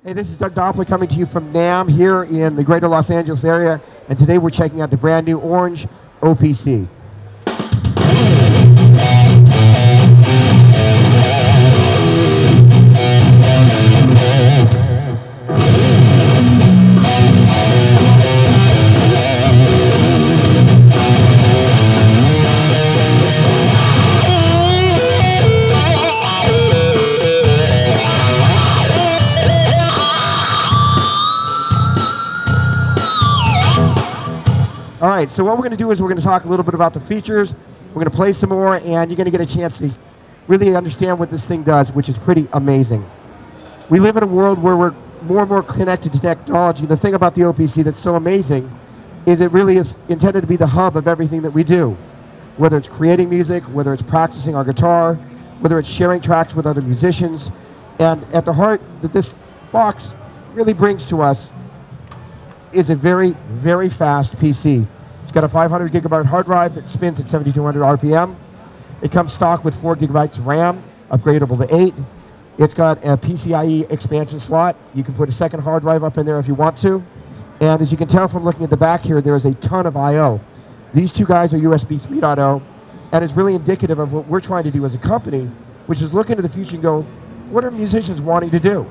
Hey, this is Doug Doppler coming to you from NAMM here in the greater Los Angeles area, and today we're checking out the brand new Orange OPC. All right, so what we're going to do is we're going to talk a little bit about the features, we're going to play some more, and you're going to get a chance to really understand what this thing does, which is pretty amazing. We live in a world where we're more and more connected to technology. The thing about the OPC that's so amazing is it really is intended to be the hub of everything that we do, whether it's creating music, whether it's practicing our guitar, whether it's sharing tracks with other musicians, and at the heart that this box really brings to us is a very, very fast PC. It's got a 500 gigabyte hard drive that spins at 7,200 RPM. It comes stock with 4 gigabytes of RAM, upgradable to 8. It's got a PCIe expansion slot. You can put a second hard drive up in there if you want to. And as you can tell from looking at the back here, there is a ton of I/O. These two guys are USB 3.0, and it's really indicative of what we're trying to do as a company, which is look into the future and go, what are musicians wanting to do?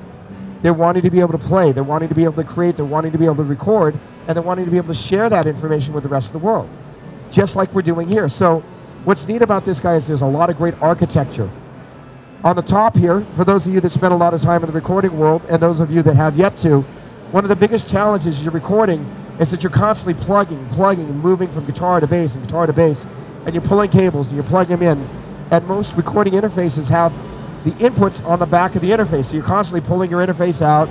They're wanting to be able to play, they're wanting to be able to create, they're wanting to be able to record, and they're wanting to be able to share that information with the rest of the world, just like we're doing here. So what's neat about this guy is there's a lot of great architecture. On the top here, for those of you that spend a lot of time in the recording world, and those of you that have yet to, one of the biggest challenges you're recording is that you're constantly plugging, and moving from guitar to bass and guitar to bass, and you're pulling cables and you're plugging them in. And most recording interfaces have the inputs on the back of the interface, so you're constantly pulling your interface out.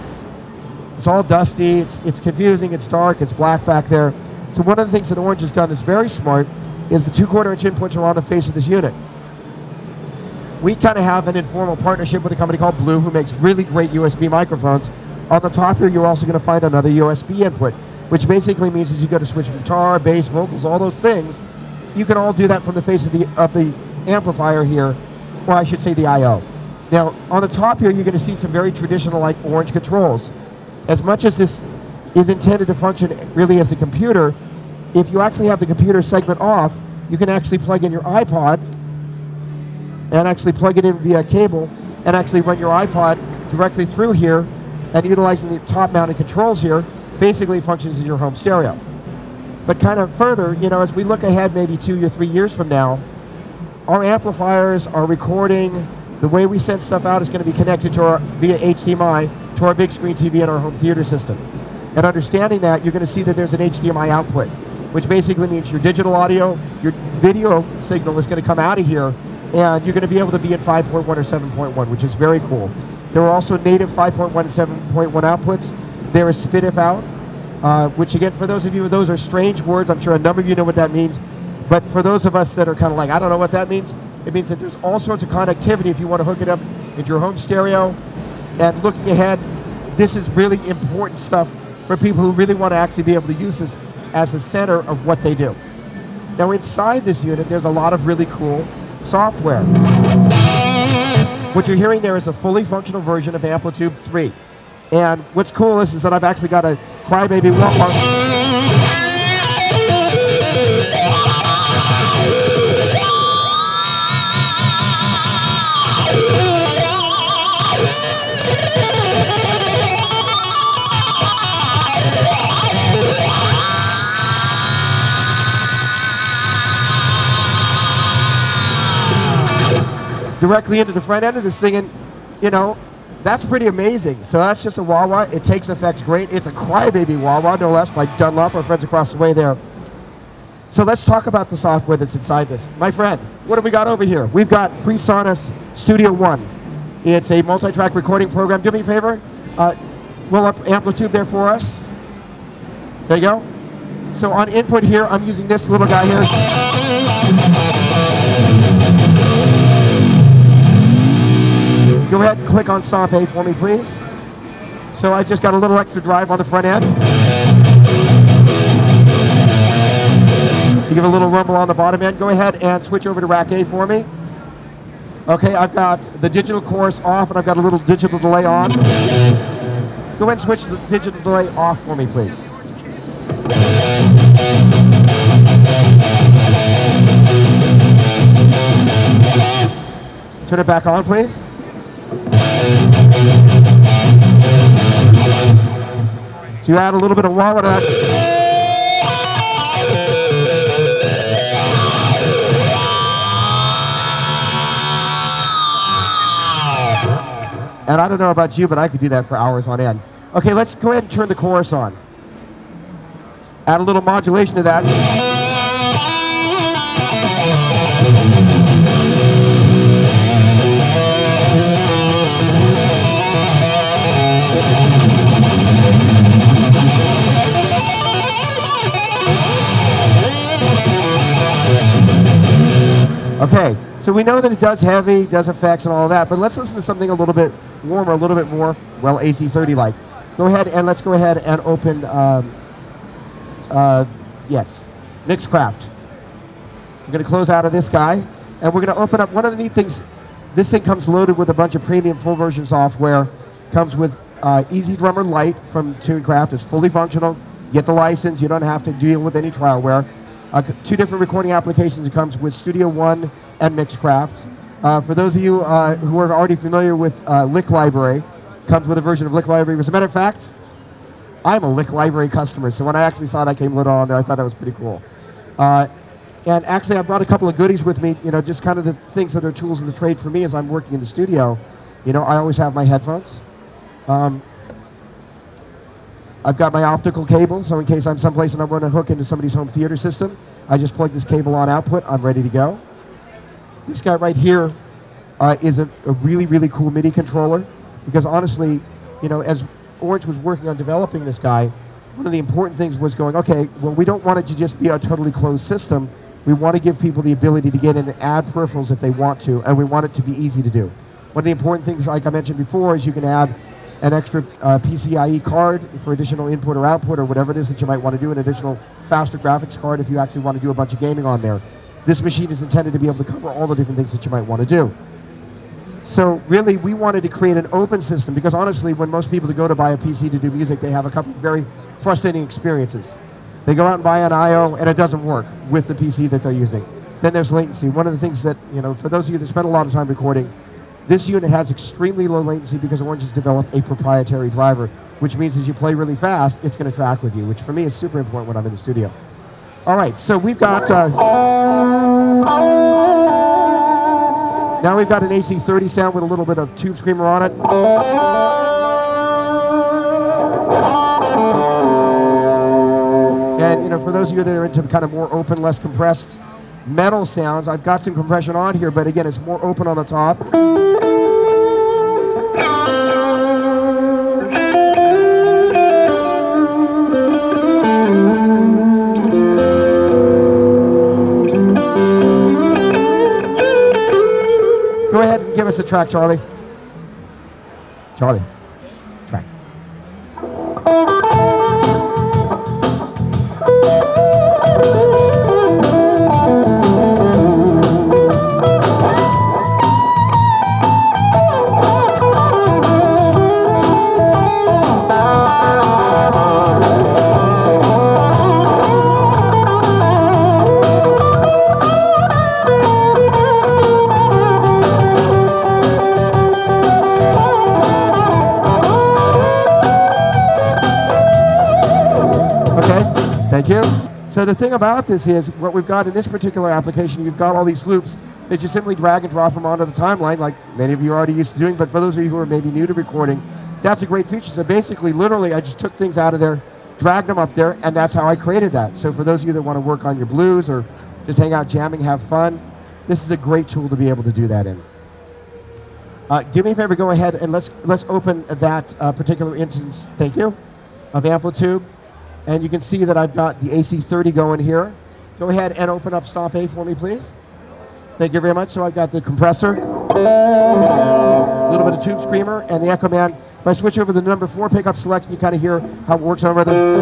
It's all dusty, it's confusing, it's dark, it's black back there. So one of the things that Orange has done that's very smart is the 2/4 inch inputs are on the face of this unit. We kind of have an informal partnership with a company called Blue who makes really great USB microphones. On the top here, you're also going to find another USB input, which basically means as you go to switch from guitar, bass, vocals, all those things, you can all do that from the face of the amplifier here, or I should say the I/O. Now, on the top here, you're going to see some very traditional like Orange controls. As much as this is intended to function really as a computer, if you actually have the computer segment off, you can actually plug in your iPod and actually plug it in via cable and actually run your iPod directly through here, and utilizing the top-mounted controls here, basically functions as your home stereo. But kind of further, you know, as we look ahead maybe 2 or 3 years from now, our amplifiers, our recording, the way we send stuff out is going to be connected to our, via HDMI to our big screen TV and our home theater system. And understanding that, you're going to see that there's an HDMI output, which basically means your digital audio, your video signal is going to come out of here, and you're going to be able to be in 5.1 or 7.1, which is very cool. There are also native 5.1 and 7.1 outputs. There is SPDIF out, which again, for those of you, those are strange words. I'm sure a number of you know what that means. But for those of us that are kind of like, I don't know what that means, it means that there's all sorts of connectivity if you want to hook it up into your home stereo. And looking ahead, this is really important stuff for people who really want to actually be able to use this as the center of what they do. Now inside this unit, there's a lot of really cool software. What you're hearing there is a fully functional version of Amplitude 3. And what's cool is that I've actually got a Crybaby Walmart. Directly into the front end of this thing, and you know, that's pretty amazing. So that's just a wah-wah. It takes effects great. It's a Crybaby wah-wah, no less, by Dunlop, our friends across the way there. So let's talk about the software that's inside this. My friend, what have we got over here? We've got PreSonus Studio One. It's a multi-track recording program. Do me a favor, roll up Amplitude there for us. There you go. So on input here, I'm using this little guy here. Go ahead and click on Stomp A for me, please. So I've just got a little extra drive on the front end. To give a little rumble on the bottom end, go ahead and switch over to rack A for me. Okay, I've got the digital chorus off and I've got a little digital delay on. Go Go ahead and switch the digital delay off for me, please. Turn it back on, please. So you add a little bit of wah to that. And I don't know about you, but I could do that for hours on end. Okay, let's go ahead and turn the chorus on. Add a little modulation to that. Okay, so we know that it does heavy, does effects and all of that, but let's listen to something a little bit warmer, a little bit more, well, AC30-like. Go ahead and let's go ahead and open, yes, Mixcraft. We're going to close out of this guy, and we're going to open up one of the neat things. This thing comes loaded with a bunch of premium full version software, comes with Easy Drummer Lite from TuneCraft. It's fully functional. You get the license. You don't have to deal with any trialware. 2 different recording applications. It comes with Studio One and Mixcraft. For those of you who are already familiar with Lick Library, comes with a version of Lick Library. As a matter of fact, I'm a Lick Library customer, so when I actually saw that came loaded on there, I thought that was pretty cool. And actually, I brought a couple of goodies with me, just kind of the things that are tools of the trade for me as I'm working in the studio. I always have my headphones. I've got my optical cable, so in case I'm someplace and I want to hook into somebody's home theater system, I just plug this cable on output, I'm ready to go. This guy right here is a really, really cool MIDI controller, because honestly, as Orange was working on developing this guy, one of the important things was going, okay, well, we don't want it to just be a totally closed system. We want to give people the ability to get in and add peripherals if they want to, and we want it to be easy to do. One of the important things, like I mentioned before, is you can add an extra PCIe card for additional input or output or whatever it is that you might want to do, an additional faster graphics card if you actually want to do a bunch of gaming on there. This machine is intended to be able to cover all the different things that you might want to do. So really, we wanted to create an open system, because honestly, when most people go to buy a PC to do music, they have a couple of very frustrating experiences. They go out and buy an I/O, and it doesn't work with the PC that they're using. Then there's latency. One of the things that, for those of you that spend a lot of time recording, this unit has extremely low latency because Orange has developed a proprietary driver, which means as you play really fast, it's going to track with you, which for me is super important when I'm in the studio. All right, so we've got... now we've got an AC30 sound with a little bit of tube screamer on it. And for those of you that are into kind of more open, less compressed metal sounds, I've got some compression on here, but again, it's more open on the top. Go ahead and give us a track, Charlie. Charlie, track. Thank you. So the thing about this is, what we've got in this particular application, you've got all these loops that you simply drag and drop them onto the timeline, like many of you are already used to doing, but for those of you who are maybe new to recording, that's a great feature. So basically, literally, I just took things out of there, dragged them up there, and that's how I created that. So for those of you that want to work on your blues or just hang out jamming, have fun, this is a great tool to be able to do that in. Do me a favor, go ahead and let's open that particular instance, thank you, of Amplitude. And you can see that I've got the AC30 going here. Go ahead and open up Stop A for me, please. Thank you very much. So I've got the compressor, a little bit of tube screamer, and the Echo Man. If I switch over to the number 4 pickup selection, you kind of hear how it works over there.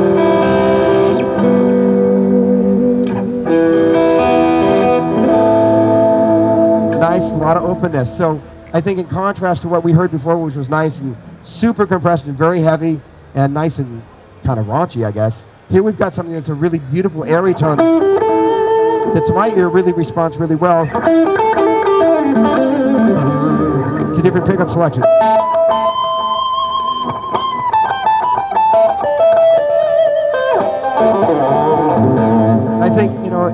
Nice, a lot of openness. So I think in contrast to what we heard before, which was nice and super compressed and very heavy, and nice and kind of raunchy, I guess. Here we've got something that's a really beautiful airy tone that to my ear really responds really well to different pickup selections. I think,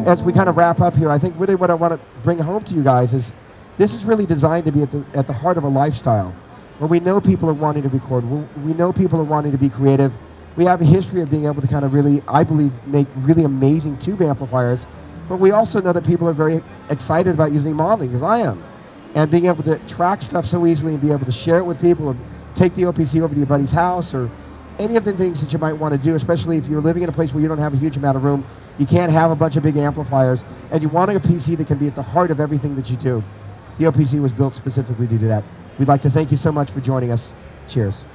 as we kind of wrap up here, I think really what I want to bring home to you guys is this is really designed to be at the heart of a lifestyle where we know people are wanting to record. We know people are wanting to be creative. We have a history of being able to kind of really, I believe, make really amazing tube amplifiers, but we also know that people are very excited about using modeling, as I am, and being able to track stuff so easily and be able to share it with people and take the OPC over to your buddy's house or any of the things that you might want to do, especially if you're living in a place where you don't have a huge amount of room, you can't have a bunch of big amplifiers, and you want a PC that can be at the heart of everything that you do. The OPC was built specifically to do that. We'd like to thank you so much for joining us. Cheers.